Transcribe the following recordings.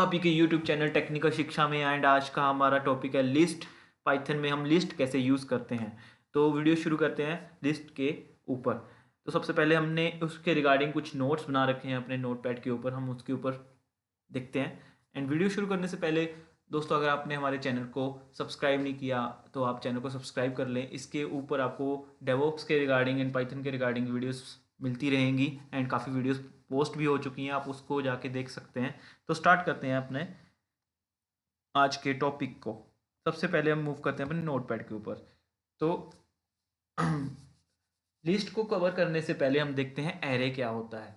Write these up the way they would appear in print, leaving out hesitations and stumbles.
आप ही के YouTube channel technical शिक्षा में। एंड आज का हमारा टॉपिक है लिस्ट। पाइथन में हम लिस्ट कैसे यूज़ करते हैं। तो वीडियो शुरू करते हैं लिस्ट के ऊपर। तो सबसे पहले हमने उसके रिगार्डिंग कुछ नोट्स बना रखे हैं अपने नोटपैड के ऊपर, हम उसके ऊपर देखते हैं। एंड वीडियो शुरू करने से पहले दोस्तों, अगर आपने हमारे चैनल को सब्सक्राइब नहीं किया तो आप चैनल को सब्सक्राइब कर लें। इसके ऊपर आपको डेवऑप्स के रिगार्डिंग एंड पाइथन के रिगार्डिंग वीडियोस मिलती रहेंगी एंड काफ़ी वीडियोस पोस्ट भी हो चुकी हैं, आप उसको जाके देख सकते हैं। तो स्टार्ट करते हैं अपने आज के टॉपिक को। सबसे पहले हम मूव करते हैं अपने नोटपैड के ऊपर। तो लिस्ट को कवर करने से पहले हम देखते हैं एरे क्या होता है।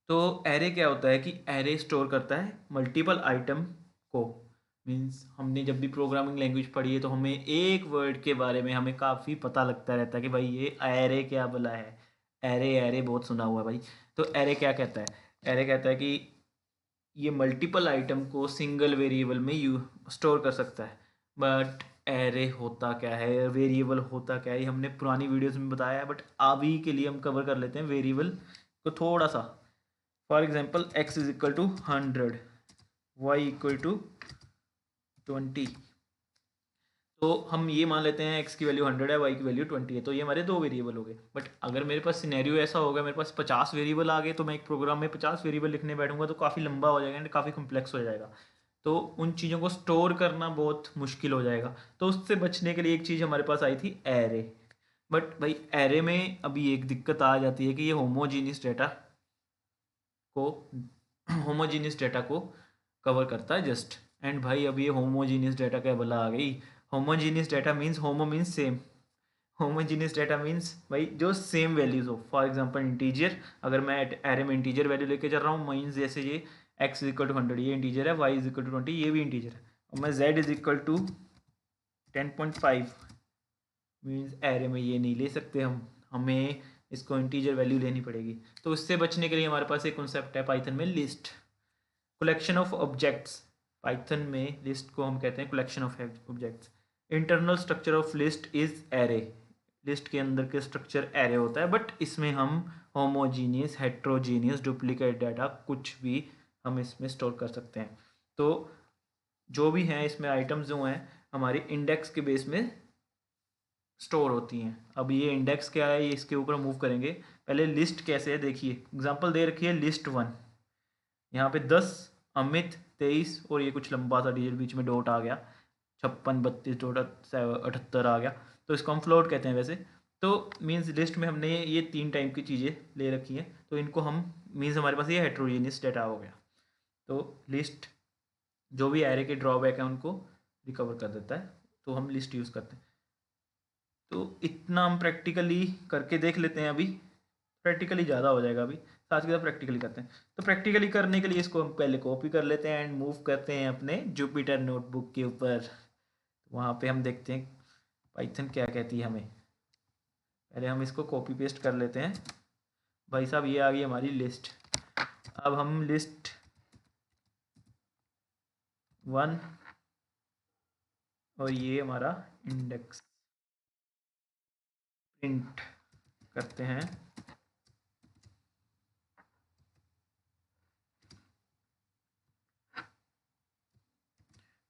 तो एरे क्या होता है कि एरे स्टोर करता है मल्टीपल आइटम को। मीन्स हमने जब भी प्रोग्रामिंग लैंग्वेज पढ़ी है तो हमें एक वर्ड के बारे में हमें काफ़ी पता लगता रहता है कि भाई ये एरे क्या बोला है। एरे एरे बहुत सुना हुआ है भाई। तो एरे क्या कहता है? एरे कहता है कि ये मल्टीपल आइटम को सिंगल वेरिएबल में यू स्टोर कर सकता है। बट एरे होता क्या है, वेरिएबल होता क्या है, ये हमने पुरानी वीडियोस में बताया है। बट अभी के लिए हम कवर कर लेते हैं वेरिएबल को थोड़ा सा। For example x is equal to 100, y equal to 20। तो हम ये मान लेते हैं x की वैल्यू 100 है, y की वैल्यू 20 है। तो ये हमारे दो वेरिएबल हो गए। बट अगर मेरे पास सिनेरियो ऐसा होगा, मेरे पास 50 वेरिएबल आ गए, तो मैं एक प्रोग्राम में 50 वेरिएबल लिखने बैठूंगा तो काफ़ी लंबा हो जाएगा एंड काफ़ी कम्प्लेक्स हो जाएगा। तो उन चीज़ों को स्टोर करना बहुत मुश्किल हो जाएगा। तो उससे बचने के लिए एक चीज़ हमारे पास आई थी, एरे। बट भाई एरे में अभी एक दिक्कत आ जाती है कि ये को होमोजीनियस डेटा को कवर करता है जस्ट। एंड भाई अब ये होमोजीनियस डेटा क्या भला आ गई। होमोजीनियस डेटा मीन्स होमो means same. Homogeneous data means भाई जो सेम वैल्यूज हो। फॉर एग्जांपल इंटीजर, अगर मैं एरे में इंटीजर वैल्यू लेके चल रहा हूँ, मीन्स जैसे ये x इज इक्वल टू 100 ये इंटीजर है, y इज इक्वल टू 20 ये भी इंटीजर है, और मैं z is equal to 10.5 means array में ये नहीं ले सकते हम, हमें इसको इंटीजर वैल्यू लेनी पड़ेगी। तो इससे बचने के लिए हमारे पास एक कॉन्सेप्ट है पाइथन में, list, collection of objects. Python में लिस्ट को हम कहते हैं collection of objects. Internal structure of list is array. List के अंदर के स्ट्रक्चर एरे होता है, बट इसमें हम होमोजीनियस, हेट्रोजीनियस, डुप्लीकेट डाटा कुछ भी हम इसमें स्टोर कर सकते हैं। तो जो भी हैं इसमें आइटम्स जो हैं हमारी इंडेक्स के बेस में स्टोर होती हैं। अब ये इंडेक्स क्या है, ये इसके ऊपर मूव करेंगे। पहले लिस्ट कैसे है देखिए, एग्जांपल दे रखी है लिस्ट 1। यहाँ पे 10, अमित 23, और ये कुछ लंबा सा डिजिट बीच में डॉट आ गया, 56, 32, डॉट 78 आ गया। तो इसको हम फ्लोट कहते हैं वैसे। तो मीन्स लिस्ट में हमने ये 3 टाइप की चीज़ें ले रखी हैं, तो इनको हम मीन्स हमारे पास ये हेट्रोजीनियस डाटा हो गया। तो लिस्ट जो भी एरे के ड्रॉबैक है उनको रिकवर कर देता है, तो हम लिस्ट यूज़ करते हैं। तो इतना हम प्रैक्टिकली करके देख लेते हैं। अभी प्रैक्टिकली ज़्यादा हो जाएगा, अभी साथ के साथ प्रैक्टिकली करते हैं। तो प्रैक्टिकली करने के लिए इसको हम पहले कॉपी कर लेते हैं एंड मूव करते हैं अपने जुपिटर नोटबुक के ऊपर। वहाँ पे हम देखते हैं पाइथन क्या कहती है हमें। पहले हम इसको कॉपी पेस्ट कर लेते हैं। भाई साहब ये आ गई हमारी लिस्ट। अब हम लिस्ट 1 और ये हमारा इंडेक्स प्रिंट करते हैं।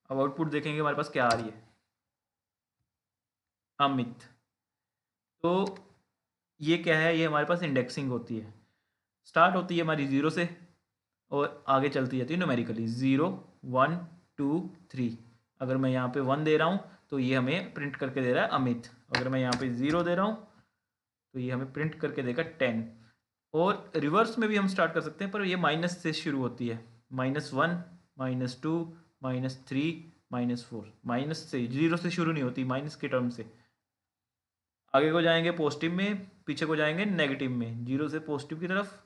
अब आउटपुट देखेंगे हमारे पास क्या आ रही है, अमित। तो ये क्या है, ये हमारे पास इंडेक्सिंग होती है। स्टार्ट होती है हमारी 0 से और आगे चलती जाती है न्यूमेरिकली 0, 1, 2, 3। अगर मैं यहाँ पे 1 दे रहा हूँ तो ये हमें प्रिंट करके दे रहा है अमित। अगर मैं यहाँ पे 0 दे रहा हूँ तो ये हमें प्रिंट करके देगा 10। और रिवर्स में भी हम स्टार्ट कर सकते हैं, पर ये माइनस से शुरू होती है, -1, -2, -3, -4। माइनस से, 0 से शुरू नहीं होती, माइनस के टर्म से। आगे को जाएंगे पॉजिटिव में, पीछे को जाएंगे नेगेटिव में, 0 से पॉजिटिव की तरफ,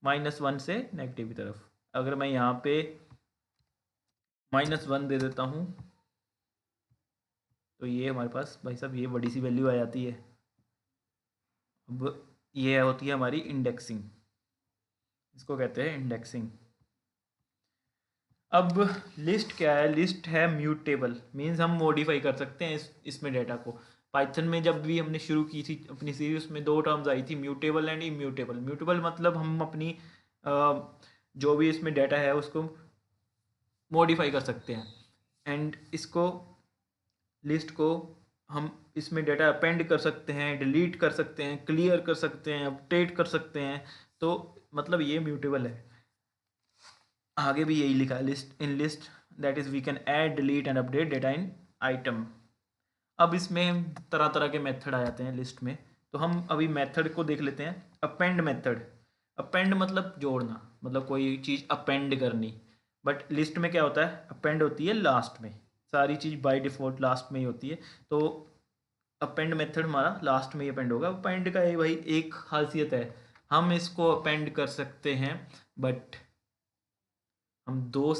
-1 से नेगेटिव की तरफ। अगर मैं यहाँ पे -1 दे देता हूँ तो ये हमारे पास भाई साहब ये बड़ी सी वैल्यू आ जाती है। अब ये होती है हमारी इंडेक्सिंग, इसको कहते हैं इंडेक्सिंग। अब लिस्ट क्या है, लिस्ट है म्यूटेबल, मीन्स हम मॉडिफाई कर सकते हैं इसमें डेटा को। पाइथन में जब भी हमने शुरू की थी अपनी सीरीज में 2 टर्म्स आई थी, म्यूटेबल एंड इम्यूटेबल। म्यूटेबल मतलब हम अपनी जो भी इसमें डेटा है उसको मॉडिफाई कर सकते हैं। एंड इसको लिस्ट को हम इसमें डेटा अपेंड कर सकते हैं, डिलीट कर सकते हैं, क्लियर कर सकते हैं, अपडेट कर सकते हैं। तो मतलब ये म्यूटेबल है। आगे भी यही लिखा है, list in list that is we can add delete and update data in item. अब इसमें तरह तरह के मेथड आ जाते हैं लिस्ट में। तो हम अभी मेथड को देख लेते हैं। अपेंड मेथड, अपेंड मतलब जोड़ना, मतलब कोई चीज़ अपेंड करनी। बट लिस्ट में क्या होता है, अपेंड होती है लास्ट में, सारी चीज़ बाय डिफ़ॉल्ट लास्ट में ही होती है। तो अपेंड मेथड हमारा लास्ट में ही अपेंड होगा। अपेंड का ये भाई एक खासियत है, हम इसको अपेंड कर सकते हैं बट हम दो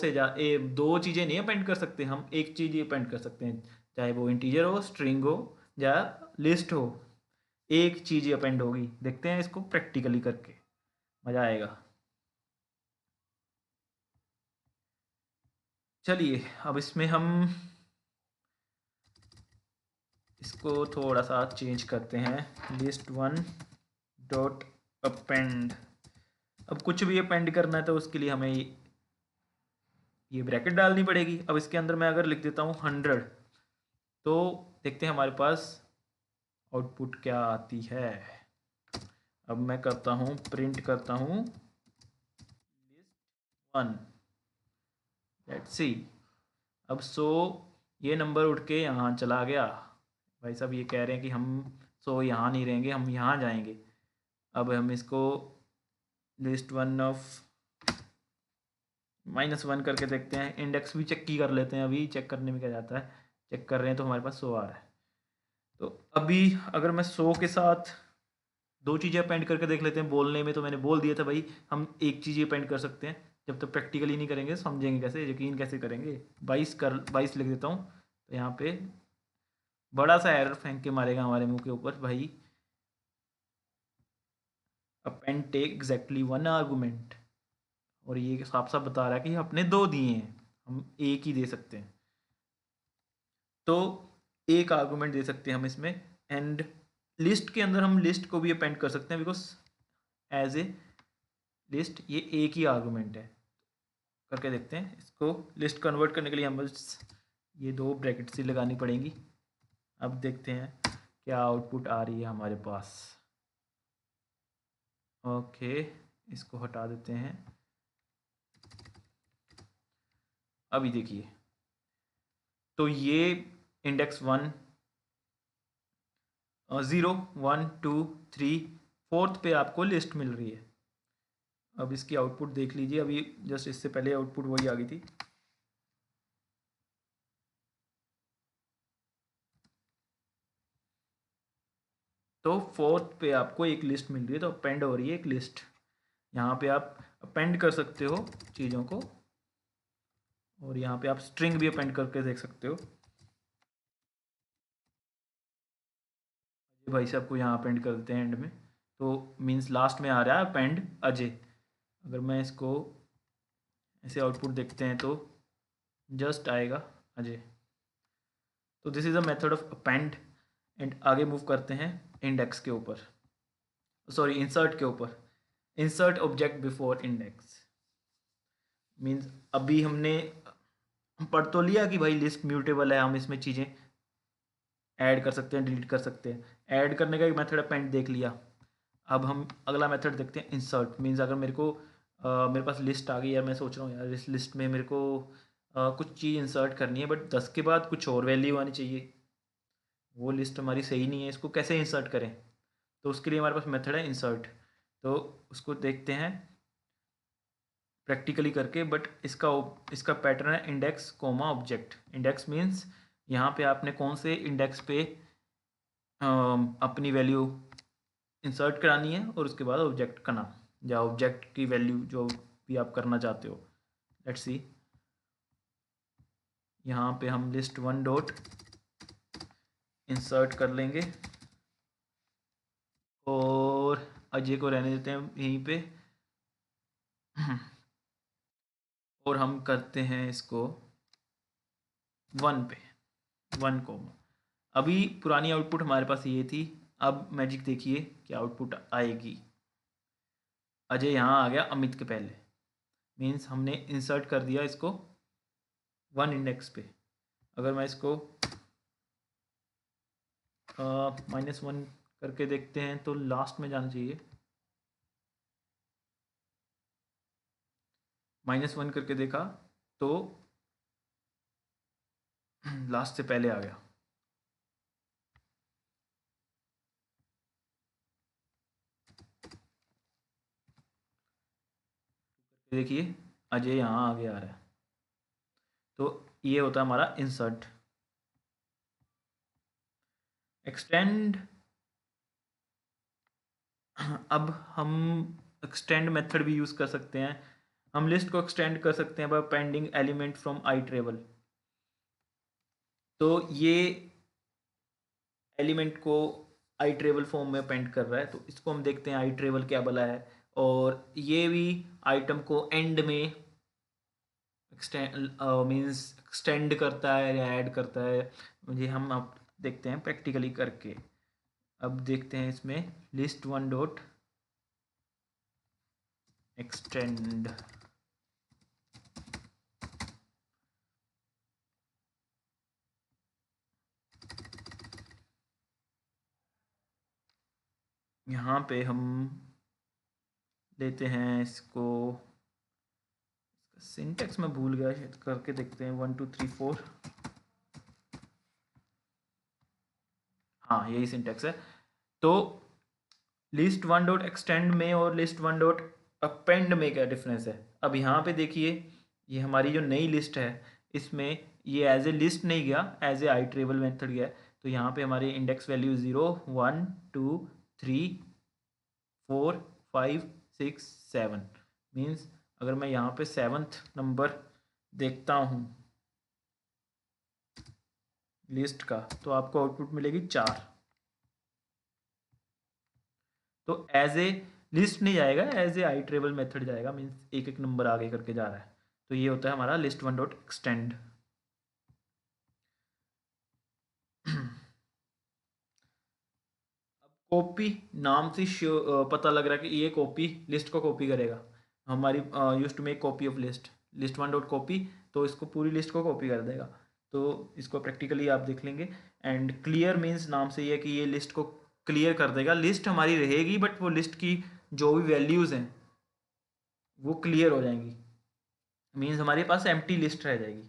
चीज़ें नहीं अपेंड कर सकते, हम एक चीज़ ही अपेंड कर सकते हैं, चाहे वो इंटीजर हो, स्ट्रिंग हो या लिस्ट हो। एक चीज़ ही अपेंड होगी। देखते हैं इसको प्रैक्टिकली करके, मज़ा आएगा। चलिए अब इसमें हम इसको थोड़ा सा चेंज करते हैं, लिस्ट वन डॉट अपेंड। अब कुछ भी अपेंड करना है तो उसके लिए हमें ये ब्रैकेट डालनी पड़ेगी। अब इसके अंदर मैं अगर लिख देता हूँ 100, तो देखते हैं हमारे पास आउटपुट क्या आती है। अब मैं करता हूँ, प्रिंट करता हूँ लिस्ट वन, लेट्स सी। अब ये नंबर उठ के यहाँ चला गया। भाई साहब ये कह रहे हैं कि हम यहाँ नहीं रहेंगे, हम यहाँ जाएंगे। अब हम इसको लिस्ट वन ऑफ -1 करके देखते हैं। इंडेक्स भी चेक की कर लेते हैं, अभी चेक करने में क्या जाता है। चेक कर रहे हैं तो हमारे पास 100 आ रहा है। तो अभी अगर मैं 100 के साथ दो चीज़ें अपेंड करके देख लेते हैं। बोलने में तो मैंने बोल दिया था भाई हम एक चीज़ ही अपेंड कर सकते हैं, जब तक प्रैक्टिकली नहीं करेंगे समझेंगे कैसे, यकीन कैसे करेंगे। 22 लिख देता हूँ तो यहाँ पे बड़ा सा एरर फेंक के मारेगा हमारे मुंह के ऊपर, भाई append take exactly one argument. और ये साफ साफ बता रहा है कि अपने दो दिए हैं, हम एक ही दे सकते हैं। तो एक आर्गूमेंट दे सकते हैं हम इसमें। एंड लिस्ट के अंदर हम लिस्ट को भी अपेंड कर सकते हैं, बिकॉज एज ए लिस्ट ये एक ही आर्गूमेंट है। करके देखते हैं इसको। लिस्ट कन्वर्ट करने के लिए हम बस ये दो ब्रैकेट सी लगानी पड़ेंगी। अब देखते हैं क्या आउटपुट आ रही है हमारे पास। ओके, इसको हटा देते हैं। अभी देखिए, तो ये इंडेक्स 1 0 1 2 3 4th पे आपको लिस्ट मिल रही है। अब इसकी आउटपुट देख लीजिए, अभी जस्ट इससे पहले आउटपुट वही आ गई थी। तो 4th पे आपको एक लिस्ट मिल रही है, तो अपेंड हो रही है एक लिस्ट। यहाँ पे आप अपेंड कर सकते हो चीज़ों को, और यहाँ पे आप स्ट्रिंग भी अपेंड करके देख सकते हो। भाई साहब को यहाँ अपेंड कर देते हैं एंड में, तो मीन्स लास्ट में आ रहा है अपेंड अजय। अगर मैं इसको ऐसे आउटपुट देखते हैं तो जस्ट आएगा अजय। तो this is a method of append. And आगे मूव करते हैं इंडेक्स के ऊपर, सॉरी इंसर्ट के ऊपर। Insert object before index means अभी हमने पढ़ तो लिया कि भाई लिस्ट म्यूटेबल है, हम इसमें चीज़ें ऐड कर सकते हैं, डिलीट कर सकते हैं। ऐड करने का एक मेथड अपेंड देख लिया। अब हम अगला मेथड देखते हैं इंसर्ट। मीन्स अगर मेरे पास लिस्ट आ गई है, मैं सोच रहा हूँ यार इस लिस्ट में मेरे को कुछ चीज़ इंसर्ट करनी है, बट 10 के बाद कुछ और वैल्यू आनी चाहिए। वो लिस्ट हमारी सही नहीं है, इसको कैसे इंसर्ट करें। तो उसके लिए हमारे पास मेथड है इंसर्ट। तो उसको देखते हैं प्रैक्टिकली करके। बट इसका पैटर्न है index comma object. Index means यहाँ पे आपने कौन से इंडेक्स पे अपनी वैल्यू इंसर्ट करानी है, और उसके बाद ऑब्जेक्ट का नाम या ऑब्जेक्ट की वैल्यू जो भी आप करना चाहते हो। लेट्स सी, यहाँ पे हम लिस्ट वन डॉट इंसर्ट कर लेंगे और अजय को रहने देते हैं यहीं पे। और हम करते हैं इसको 1 पे, 1 को। अभी पुरानी आउटपुट हमारे पास ये थी। अब मैजिक देखिए क्या आउटपुट आएगी। अजय यहाँ आ गया अमित के पहले, मीन्स हमने इंसर्ट कर दिया इसको वन इंडेक्स पे। अगर मैं इसको -1 करके देखते हैं तो लास्ट में जाना चाहिए। -1 करके देखा तो लास्ट से पहले आ गया। देखिए अजय यहाँ आगे आ रहा है। तो ये होता है हमारा इंसर्ट। एक्सटेंड, अब हम एक्सटेंड मेथड भी यूज़ कर सकते हैं। हम लिस्ट को एक्सटेंड कर सकते हैं by pending element from iterable. तो ये एलिमेंट को आई ट्रेवल फॉर्म में पेंट कर रहा है, तो इसको हम देखते हैं आई ट्रेवल क्या भला है। और ये भी आइटम को एंड में एक्सटेंड मीन्स एक्सटेंड करता है या ऐड करता है। ये हम अब देखते हैं प्रैक्टिकली करके। अब देखते हैं इसमें लिस्ट वन डॉट एक्सटेंड। यहाँ पे हम लेते हैं इसको, सिंटेक्स में भूल गया शायद, करके देखते हैं 1 2 3 4। हाँ यही सिंटेक्स है। तो लिस्ट वन डॉट एक्सटेंड में और लिस्ट वन डॉट अपेंड में क्या डिफरेंस है। अब यहाँ पे देखिए, ये हमारी जो नई लिस्ट है इसमें ये एज ए लिस्ट नहीं गया, as a iterable method गया। तो यहाँ पे हमारी इंडेक्स वैल्यू 0 1 2 3 4 5 6 7 मीन्स अगर मैं यहाँ पे 7th नंबर देखता हूँ लिस्ट का तो आपको आउटपुट मिलेगी 4। तो एज ए लिस्ट नहीं जाएगा, as a iterable method जाएगा, मीन्स एक एक नंबर आगे करके जा रहा है। तो ये होता है हमारा list one dot extend. Copy नाम से पता लग रहा है कि ये कॉपी लिस्ट को कॉपी करेगा। हमारी use to make copy of list, list one dot copy, तो इसको पूरी लिस्ट को कॉपी कर देगा। तो इसको प्रैक्टिकली आप देख लेंगे। एंड क्लियर मीन्स नाम से ये कि ये लिस्ट को क्लियर कर देगा। लिस्ट हमारी रहेगी बट वो लिस्ट की जो भी वैल्यूज़ हैं वो क्लियर हो जाएंगी, मीन्स हमारे पास एम्प्टी लिस्ट रह जाएगी।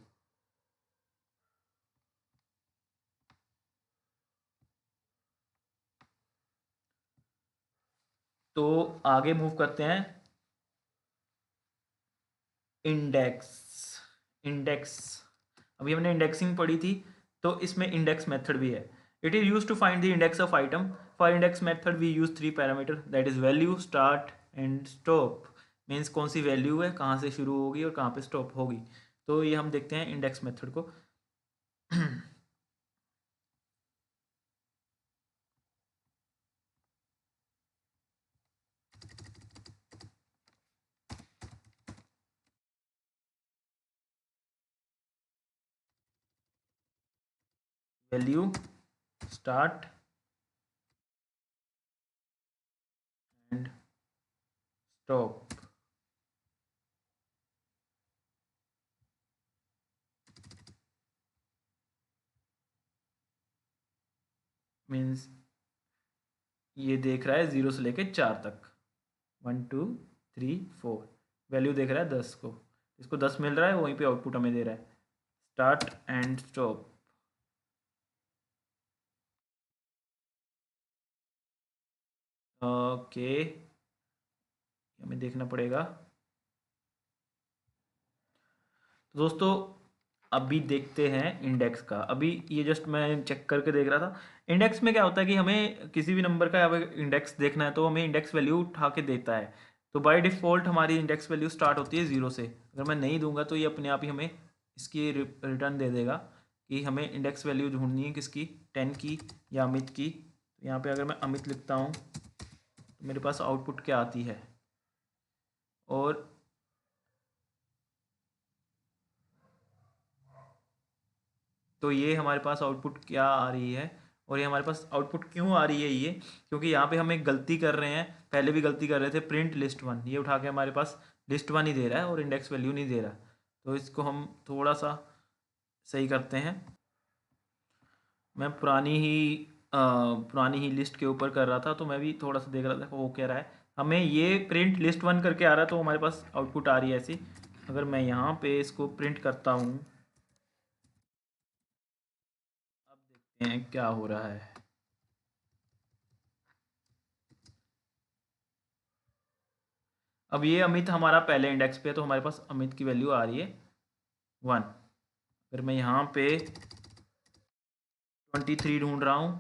तो आगे मूव करते हैं। इंडेक्स, इंडेक्स अभी हमने इंडेक्सिंग पढ़ी थी, तो इसमें इंडेक्स मेथड भी है। It is use to find the index of item. For index method we use 3 parameter, that is value, start and stop. Means कौन सी वैल्यू है, कहाँ से शुरू होगी और कहाँ पे स्टॉप होगी। तो ये हम देखते हैं इंडेक्स मेथड को। Value, start and stop. Means ये देख रहा है 0 से लेके 4 तक, 1 2 3 4। वैल्यू देख रहा है 10 को, इसको 10 मिल रहा है, वहीं पे आउटपुट हमें दे रहा है। स्टार्ट एंड स्टॉप, ओके हमें देखना पड़ेगा। तो दोस्तों अभी देखते हैं इंडेक्स का। अभी ये जस्ट मैं चेक करके देख रहा था। इंडेक्स में क्या होता है कि हमें किसी भी नंबर का अगर इंडेक्स देखना है तो हमें इंडेक्स वैल्यू उठा के देता है। तो बाय डिफ़ॉल्ट हमारी इंडेक्स वैल्यू स्टार्ट होती है 0 से। अगर मैं नहीं दूंगा तो ये अपने आप ही हमें इसकी रिटर्न दे देगा कि हमें इंडेक्स वैल्यू ढूंढनी है किसकी, 10 की या अमित की। तो यहाँ पे अगर मैं अमित लिखता हूँ तो मेरे पास आउटपुट क्या आती है। और तो ये हमारे पास आउटपुट क्या आ रही है, और ये हमारे पास आउटपुट क्यों आ रही है ये, क्योंकि यहाँ पे हम एक गलती कर रहे हैं, पहले भी गलती कर रहे थे। प्रिंट लिस्ट वन, ये उठा के हमारे पास लिस्ट वन ही दे रहा है और इंडेक्स वैल्यू नहीं दे रहा। तो इसको हम थोड़ा सा सही करते हैं। मैं पुरानी ही लिस्ट के ऊपर कर रहा था, तो मैं भी थोड़ा सा देख रहा था वो क्या रहा है। हमें ये प्रिंट लिस्ट 1 करके आ रहा है, तो हमारे पास आउटपुट आ रही है ऐसी। अगर मैं यहाँ पे इसको प्रिंट करता हूँ, अब देखते हैं क्या हो रहा है। अब ये अमित हमारा पहले इंडेक्स पे है, तो हमारे पास अमित की वैल्यू आ रही है 1। अगर मैं यहाँ पे 23 ढूंढ रहा हूँ,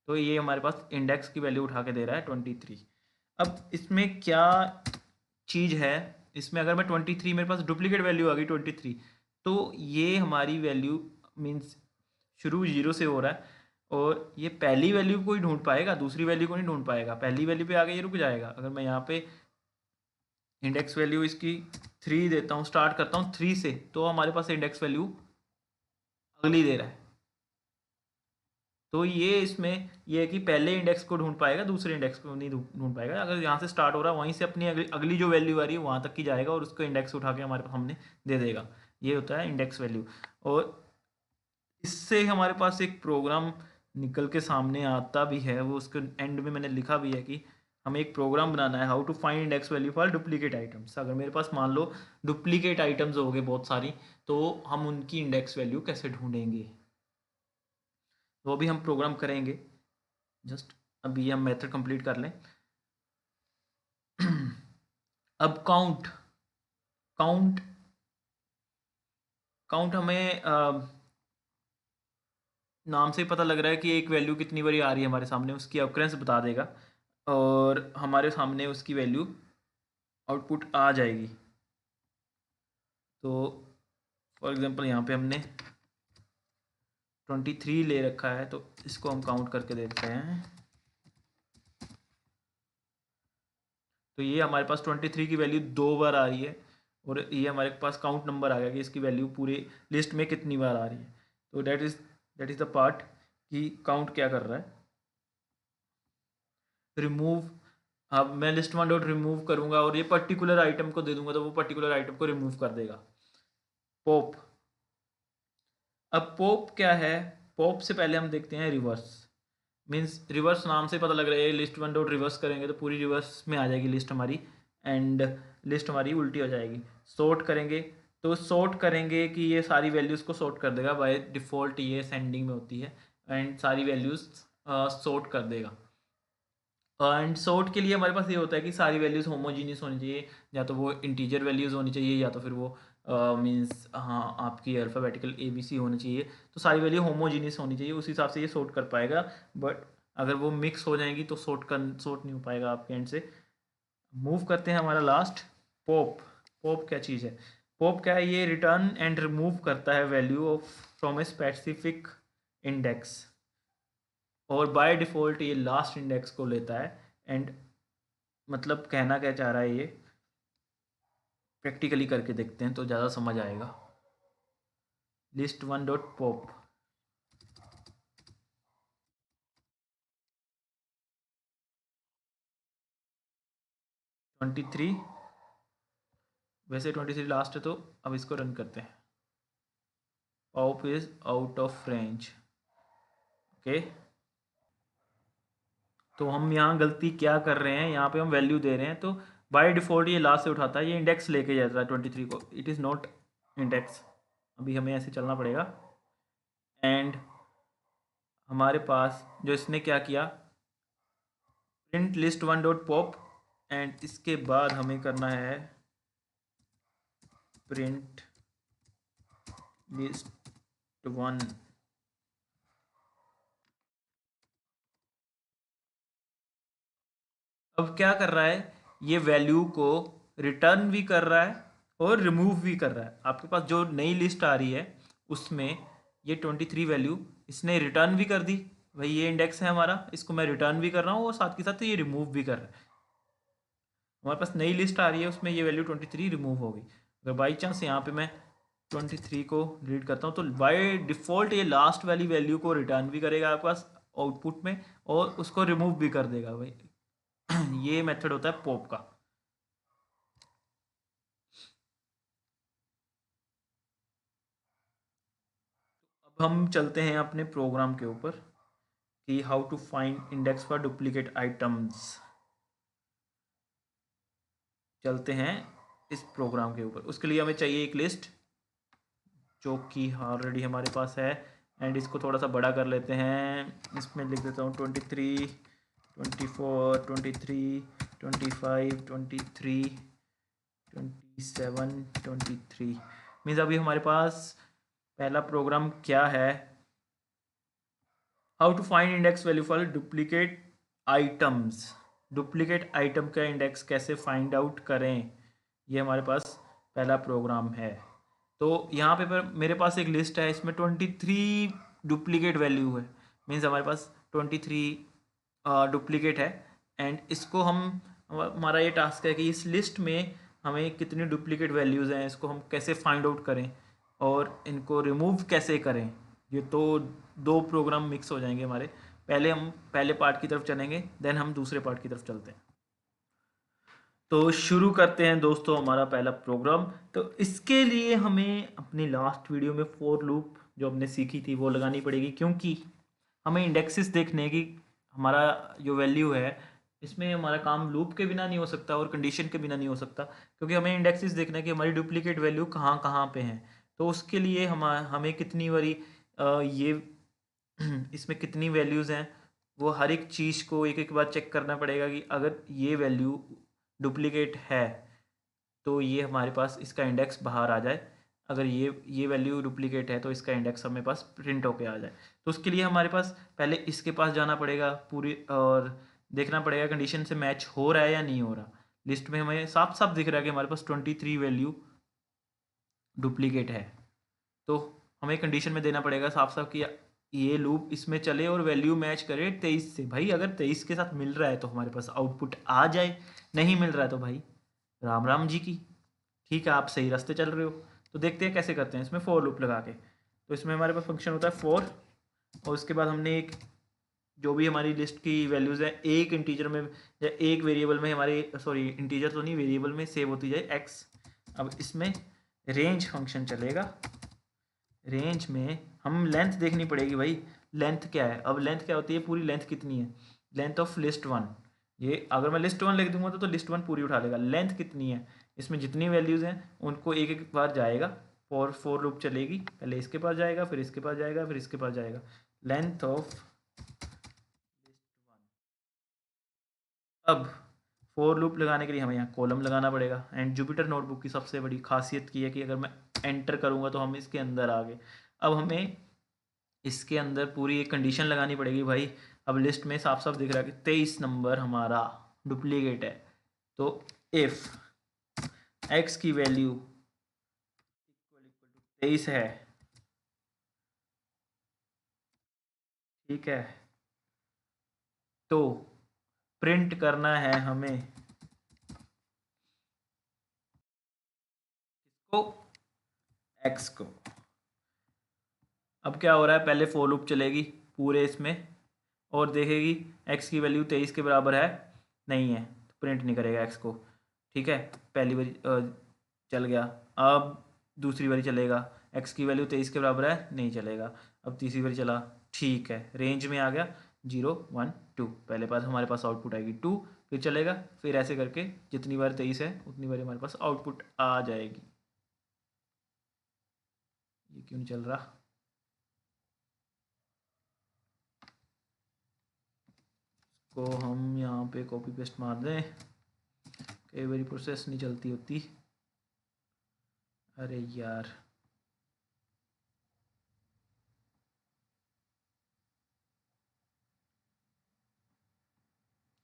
तो ये हमारे पास इंडेक्स की वैल्यू उठा के दे रहा है 23। अब इसमें क्या चीज़ है, इसमें अगर मैं 23, मेरे पास डुप्लीकेट वैल्यू आ गई 23, तो ये हमारी वैल्यू मीन्स शुरू 0 से हो रहा है, और ये पहली वैल्यू को ही ढूंढ पाएगा, दूसरी वैल्यू को नहीं ढूंढ पाएगा। पहली वैल्यू पे आके ये रुक जाएगा। अगर मैं यहाँ पे इंडेक्स वैल्यू इसकी 3 देता हूँ, स्टार्ट करता हूँ 3 से, तो हमारे पास इंडेक्स वैल्यू अगली दे रहा है। तो ये इसमें ये है कि पहले इंडेक्स को ढूंढ पाएगा, दूसरे इंडेक्स को नहीं ढूंढ पाएगा। अगर यहाँ से स्टार्ट हो रहा है, वहीं से अपनी अगली जो वैल्यू आ रही है वहाँ तक की जाएगा, और उसको इंडेक्स उठा के हमारे पास हमने दे देगा। ये होता है इंडेक्स वैल्यू। और इससे हमारे पास एक प्रोग्राम निकल के सामने आता भी है, वो उसके एंड में मैंने लिखा भी है कि हमें एक प्रोग्राम बनाना है, how to find index value for duplicate items. अगर मेरे पास मान लो डुप्लीकेट आइटम्स हो गए बहुत सारी, तो हम उनकी इंडेक्स वैल्यू कैसे ढूंढेंगे, वो भी हम प्रोग्राम करेंगे। जस्ट अभी हम मेथड कंप्लीट कर लें। अब काउंट काउंट काउंट हमें नाम से ही पता लग रहा है कि एक वैल्यू कितनी बारी आ रही है हमारे सामने, उसकी ऑकरेंस बता देगा, और हमारे सामने उसकी वैल्यू आउटपुट आ जाएगी। तो फॉर एग्जांपल यहाँ पे हमने 23 ले रखा है, तो इसको हम काउंट करके देखते हैं। तो ये हमारे पास 23 की वैल्यू 2 बार आ रही है, और ये हमारे पास काउंट नंबर आ गया कि इसकी वैल्यू पूरे लिस्ट में कितनी बार आ रही है। तो दैट इज़ द पार्ट कि काउंट क्या कर रहा है। रिमूव, अब मैं लिस्ट 1 डॉट रिमूव करूंगा और ये पर्टिकुलर आइटम को दे दूंगा, तो वो पर्टिकुलर आइटम को रिमूव कर देगा। पॉप, अब पॉप क्या है, पॉप से पहले हम देखते हैं रिवर्स। मीन्स रिवर्स नाम से पता लग रहा है, लिस्ट 1 डॉट रिवर्स करेंगे तो पूरी रिवर्स में आ जाएगी लिस्ट हमारी, एंड लिस्ट हमारी उल्टी हो जाएगी। सॉर्ट करेंगे, तो सॉर्ट करेंगे कि ये सारी वैल्यूज़ को सॉर्ट कर देगा। बाय डिफ़ॉल्ट ये सेंडिंग में होती है, एंड सारी वैल्यूज़ सॉर्ट कर देगा। एंड सॉर्ट के लिए हमारे पास ये होता है कि सारी वैल्यूज़ होमोजीनियस होनी चाहिए, या तो वो इंटीजर वैल्यूज़ होनी चाहिए, या तो फिर वो मीन्स हाँ आपकी अल्फ़ाबेटिकल ABC होनी चाहिए। तो सारी वैल्यू होमोजीनियस होनी चाहिए, उस हिसाब से ये सॉर्ट कर पाएगा। बट अगर वो मिक्स हो जाएंगी तो सॉर्ट नहीं हो पाएगा आपके एंड से। मूव करते हैं हमारा लास्ट, पॉप। पॉप क्या चीज़ है, पॉप क्या है, ये रिटर्न एंड रिमूव करता है value of from a specific index, और बाय डिफ़ॉल्ट ये लास्ट इंडेक्स को लेता है। एंड मतलब कहना क्या चाह रहा है ये, प्रैक्टिकली करके देखते हैं तो ज़्यादा समझ आएगा। लिस्ट 1 डॉट पॉप, 23, वैसे 23 लास्ट है, तो अब इसको रन करते हैं। Pop is out of range. Okay, तो हम यहाँ गलती क्या कर रहे हैं, यहाँ पे हम वैल्यू दे रहे हैं, तो बाय डिफ़ॉल्ट ये लास्ट से उठाता है, ये इंडेक्स लेके जाता है 23 को, इट इज़ नॉट इंडेक्स। अभी हमें ऐसे चलना पड़ेगा। एंड हमारे पास जो इसने क्या किया, print list 1 dot pop, and इसके बाद हमें करना है प्रिंट लिस्ट 1। अब क्या कर रहा है, ये वैल्यू को रिटर्न भी कर रहा है और रिमूव भी कर रहा है। आपके पास जो नई लिस्ट आ रही है उसमें ये 23 वैल्यू इसने रिटर्न भी कर दी, भाई ये इंडेक्स है हमारा, इसको मैं रिटर्न भी कर रहा हूँ, और साथ के साथ ये रिमूव भी कर रहा है। हमारे पास नई लिस्ट आ रही है, उसमें ये वैल्यू 23 रिमूव होगी। अगर बाई चांस यहाँ पे मैं 23 को डिलीट करता हूँ, तो बाय डिफ़ॉल्ट ये लास्ट वाली वैल्यू को रिटर्न भी करेगा आपके पास आउटपुट में, और उसको रिमूव भी कर देगा भाई। ये मेथड होता है पॉप का। हम चलते हैं अपने प्रोग्राम के ऊपर कि how to find index for duplicate items. चलते हैं इस प्रोग्राम के ऊपर। उसके लिए हमें चाहिए एक लिस्ट जो कि ऑलरेडी हमारे पास है, एंड इसको थोड़ा सा बड़ा कर लेते हैं। इसमें लिख देता हूँ 23, 24, 23, 25, 23, 27, 23। मीन्स अभी हमारे पास पहला प्रोग्राम क्या है, how to find index value for duplicate items. Duplicate item का इंडेक्स कैसे फाइंड आउट करें, ये हमारे पास पहला प्रोग्राम है। तो यहाँ पे पर मेरे पास एक लिस्ट है, इसमें 23 डुप्लीकेट वैल्यू है। मीन्स हमारे पास 23 डुप्लीकेट है, एंड इसको हम, हमारा ये टास्क है कि इस लिस्ट में हमें कितनी डुप्लीकेट वैल्यूज़ हैं इसको हम कैसे फाइंड आउट करें और इनको रिमूव कैसे करें। ये तो दो प्रोग्राम मिक्स हो जाएंगे हमारे। पहले हम पहले पार्ट की तरफ चलेंगे, देन हम दूसरे पार्ट की तरफ चलते हैं। तो शुरू करते हैं दोस्तों हमारा पहला प्रोग्राम। तो इसके लिए हमें अपनी लास्ट वीडियो में फॉर लूप जो हमने सीखी थी वो लगानी पड़ेगी, क्योंकि हमें इंडेक्सेस देखने की, हमारा जो वैल्यू है इसमें हमारा काम लूप के बिना नहीं हो सकता और कंडीशन के बिना नहीं हो सकता, क्योंकि हमें इंडेक्सेस देखना है कि हमारी डुप्लीकेट वैल्यू कहाँ कहाँ पे हैं। तो उसके लिए हमें कितनी बारी ये इसमें कितनी वैल्यूज़ हैं वो हर एक चीज़ को एक एक बार चेक करना पड़ेगा कि अगर ये वैल्यू डुप्लीकेट है तो ये हमारे पास इसका इंडेक्स बाहर आ जाए, अगर ये वैल्यू डुप्लीकेट है तो इसका इंडेक्स हमें पास प्रिंट होके आ जाए। तो उसके लिए हमारे पास पहले इसके पास जाना पड़ेगा पूरी, और देखना पड़ेगा कंडीशन से मैच हो रहा है या नहीं हो रहा। लिस्ट में हमें साफ साफ दिख रहा है कि हमारे पास 23 वैल्यू डुप्लीकेट है, तो हमें कंडीशन में देना पड़ेगा साफ साफ कि ये लूप इसमें चले और वैल्यू मैच करे 23 से। भाई अगर 23 के साथ मिल रहा है तो हमारे पास आउटपुट आ जाए, नहीं मिल रहा है तो भाई राम राम जी की, ठीक है आप सही रास्ते चल रहे हो। तो देखते हैं कैसे करते हैं इसमें फॉर लूप लगा के। तो इसमें हमारे पास फंक्शन होता है फॉर, और उसके बाद हमने एक जो भी हमारी लिस्ट की वैल्यूज़ है एक इंटीजर में या एक वेरिएबल में, हमारे सॉरी इंटीजर तो नहीं वेरिएबल में सेव होती जाए एक्स। अब इसमें रेंज फंक्शन चलेगा। रेंज में हम लेंथ देखनी पड़ेगी भाई, लेंथ क्या है। अब लेंथ क्या होती है, पूरी लेंथ कितनी है, लेंथ ऑफ लिस्ट वन। ये अगर मैं लिस्ट वन लिख दूंगा तो लिस्ट वन पूरी उठा लेगा। लेंथ कितनी है, इसमें जितनी वैल्यूज़ हैं उनको एक एक बार जाएगा, फॉर लूप चलेगी, पहले इसके पास जाएगा फिर इसके पास जाएगा फिर इसके पास जाएगा। लेंथ ऑफ अब फॉर लूप लगाने के लिए हमें यहाँ कॉलम लगाना पड़ेगा, एंड जुपिटर नोटबुक की सबसे बड़ी खासियत की है कि अगर मैं एंटर करूँगा तो हम इसके अंदर आ गए। अब हमें इसके अंदर पूरी एक कंडीशन लगानी पड़ेगी भाई। अब लिस्ट में साफ साफ दिख रहा है कि 23 नंबर हमारा डुप्लीकेट है। तो इफ एक्स की वैल्यू 23 है, ठीक है, तो प्रिंट करना है हमें इसको, एक्स को। अब क्या हो रहा है, पहले फॉर लूप चलेगी पूरे इसमें और देखेगी एक्स की वैल्यू 23 के बराबर है, नहीं है तो प्रिंट नहीं करेगा एक्स को। ठीक है, पहली बारी चल गया। अब दूसरी बारी चलेगा, एक्स की वैल्यू 23 के बराबर है, नहीं चलेगा। अब तीसरी बारी चला, ठीक है, रेंज में आ गया 0, 1, 2। पहले पास हमारे पास आउटपुट आएगी 2, फिर चलेगा, फिर ऐसे करके जितनी बार 23 है उतनी बार हमारे पास आउटपुट आ जाएगी। ये क्यों नहीं चल रहा, को हम यहाँ पे कॉपी पेस्ट मार दें, कई बारी प्रोसेस नहीं चलती होती। अरे यार,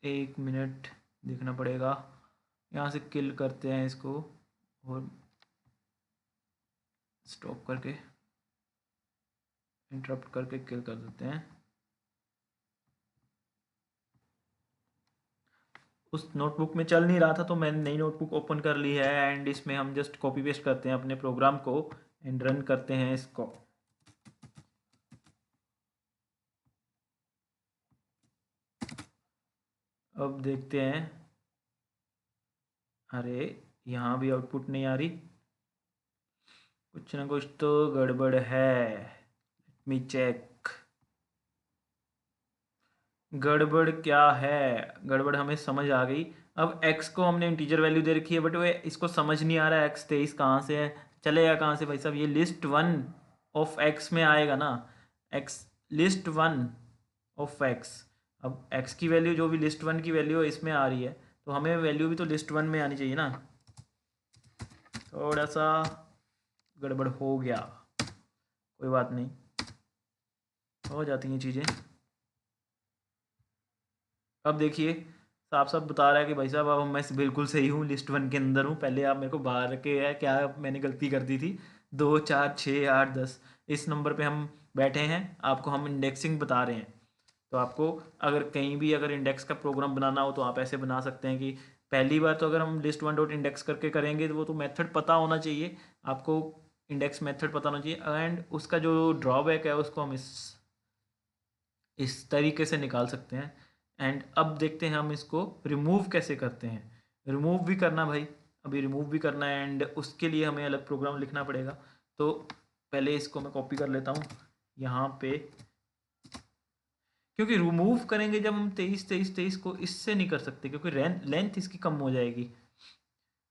एक मिनट देखना पड़ेगा। यहाँ से किल करते हैं इसको और स्टॉप करके इंटरप्ट करके किल कर देते हैं। उस नोटबुक में चल नहीं रहा था तो मैंने नई नोटबुक ओपन कर ली है, एंड इसमें हम जस्ट कॉपी पेस्ट करते हैं अपने प्रोग्राम को एंड रन करते हैं इसको। अब देखते हैं, अरे यहाँ भी आउटपुट नहीं आ रही, कुछ ना कुछ तो गड़बड़ है। मी चेक। गड़बड़ क्या है? गड़बड़ हमें समझ आ गई। अब x को हमने इंटीजर वैल्यू दे रखी है, बट वो इसको समझ नहीं आ रहा है x 23 कहाँ से है, चलेगा कहाँ से भाई साहब? ये लिस्ट वन ऑफ x में आएगा ना, x list one of x। अब x की वैल्यू जो भी लिस्ट वन की वैल्यू है इसमें आ रही है, तो हमें वैल्यू भी तो लिस्ट वन में आनी चाहिए ना। थोड़ा सा गड़बड़ हो गया, कोई बात नहीं, हो जाती हैं चीज़ें। अब देखिए साफ साफ बता रहा है कि भाई साहब अब मैं बिल्कुल सही हूँ, लिस्ट वन के अंदर हूँ। पहले आप मेरे को बाहर के है क्या मैंने गलती कर दी थी। 2 4 6 8 10 इस नंबर पे हम बैठे हैं, आपको हम इंडेक्सिंग बता रहे हैं। तो आपको अगर कहीं भी अगर इंडेक्स का प्रोग्राम बनाना हो तो आप ऐसे बना सकते हैं कि पहली बार तो अगर हम लिस्ट वन डॉट इंडेक्स करके करेंगे तो वो तो मेथड पता होना चाहिए आपको, इंडेक्स मेथड पता होना चाहिए। एंड उसका जो ड्रॉबैक है उसको हम इस तरीके से निकाल सकते हैं। एंड अब देखते हैं हम इसको रिमूव कैसे करते हैं। रिमूव भी करना भाई, अभी रिमूव भी करना है, एंड उसके लिए हमें अलग प्रोग्राम लिखना पड़ेगा। तो पहले इसको मैं कॉपी कर लेता हूँ यहाँ पे, क्योंकि रिमूव करेंगे जब हम 23 को इससे नहीं कर सकते, क्योंकि लेंथ इसकी कम हो जाएगी।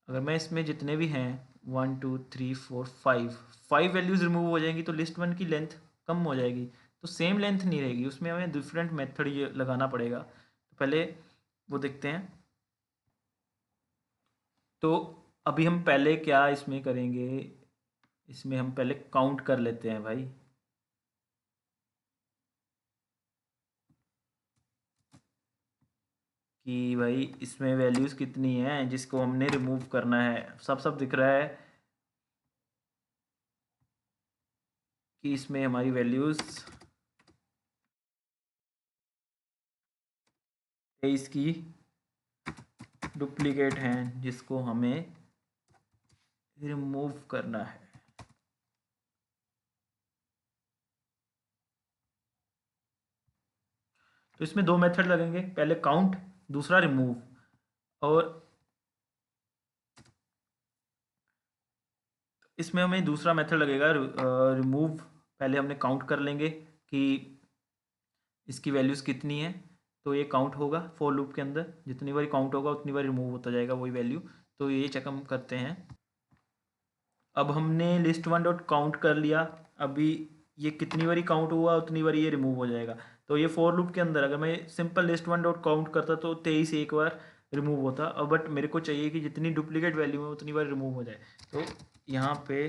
अगर मैं इसमें जितने भी हैं 1 2 3 4 5 वैल्यूज़ रिमूव हो जाएंगी तो लिस्ट वन की लेंथ कम हो जाएगी, तो सेम लेंथ नहीं रहेगी, उसमें हमें डिफरेंट मेथड ये लगाना पड़ेगा। तो पहले वो देखते हैं। तो अभी हम पहले क्या इसमें करेंगे, इसमें हम पहले काउंट कर लेते हैं भाई। कि भाई इसमें वैल्यूज़ कितनी हैं जिसको हमने रिमूव करना है, सब दिख रहा है कि इसमें हमारी वैल्यूज़ 23 की डुप्लीकेट हैं जिसको हमें रिमूव करना है। तो इसमें दो मेथड लगेंगे, पहले काउंट, दूसरा रिमूव। और इसमें हमें दूसरा मेथड लगेगा रिमूव। पहले हमने काउंट कर लेंगे कि इसकी वैल्यूज़ कितनी है, तो ये काउंट होगा फॉर लूप के अंदर, जितनी बार काउंट होगा उतनी बार रिमूव होता जाएगा वही वैल्यू। तो ये चेक हम करते हैं। अब हमने लिस्ट वन डॉट काउंट कर लिया, अभी ये कितनी बारी काउंट हुआ उतनी बारी ये रिमूव हो जाएगा। तो ये फॉर लूप के अंदर अगर मैं simple list one dot count करता तो 23 एक बार रिमूव होता, अब बट मेरे को चाहिए कि जितनी डुप्लीकेट वैल्यू है उतनी बार रिमूव हो जाए। तो यहाँ पे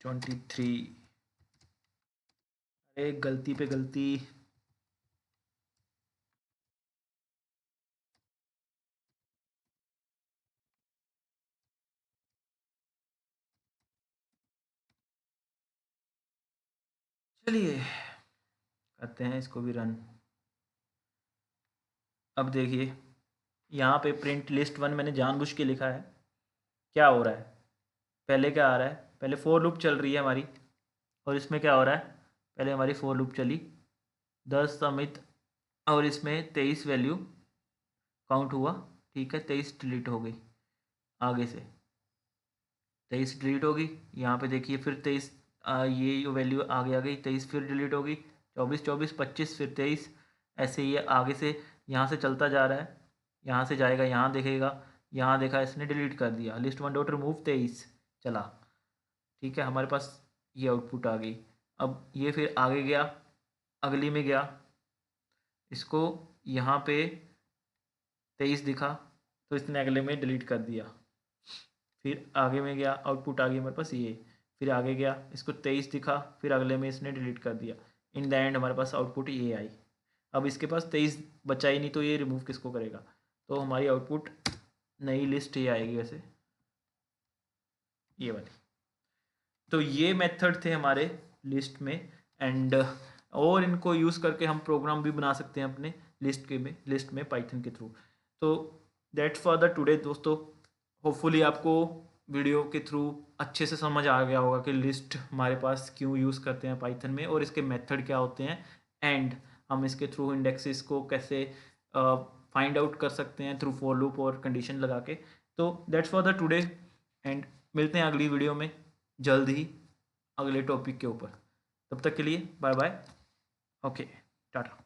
23, एक गलती पे गलती। चलिए करते हैं इसको भी रन। अब देखिए यहाँ पे प्रिंट लिस्ट वन मैंने जानबूझ के लिखा है, क्या हो रहा है? पहले क्या आ रहा है, पहले फोर लूप चल रही है हमारी, और इसमें क्या हो रहा है, पहले हमारी फोर लूप चली 10 अमित, और इसमें 23 वैल्यू काउंट हुआ, ठीक है, 23 डिलीट हो गई आगे से, 23 डिलीट होगी। यहाँ पे देखिए फिर 23, ये जो वैल्यू आगे आ गई 23 फिर डिलीट होगी, 24 24 25 फिर 23, ऐसे ही आगे से यहाँ से चलता जा रहा है। यहाँ से जाएगा, यहाँ देखेगा, यहाँ देखा इसने डिलीट कर दिया, लिस्ट वन डॉट रिमूव 23 चला, ठीक है, हमारे पास ये आउटपुट आ गई। अब ये फिर आगे गया, अगली में गया, इसको यहाँ पे 23 दिखा तो इसने अगले में डिलीट कर दिया। फिर आगे में गया, आउटपुट आ गई हमारे पास ये। फिर आगे गया, इसको 23 दिखा, फिर अगले में इसने डिलीट कर दिया। इन द एंड हमारे पास आउटपुट ये आई। अब इसके पास 23 बचा ही नहीं, तो ये रिमूव किसको करेगा? तो हमारी आउटपुट नई लिस्ट ये आएगी वैसे, ये वाली। तो ये मेथड थे हमारे लिस्ट में, एंड और इनको यूज़ करके हम प्रोग्राम भी बना सकते हैं अपने लिस्ट में पाइथन के थ्रू। तो दैट्स फॉर द टुडे दोस्तों। होपफुली आपको वीडियो के थ्रू अच्छे से समझ आ गया होगा कि लिस्ट हमारे पास क्यों यूज़ करते हैं पाइथन में, और इसके मेथड क्या होते हैं, एंड हम इसके थ्रू इंडेक्सेस को कैसे फाइंड आउट कर सकते हैं थ्रू फॉर लूप और कंडीशन लगा के। तो that's for the today, and मिलते हैं अगली वीडियो में जल्द ही अगले टॉपिक के ऊपर। तब तक के लिए बाय बाय, ओके, टाटा।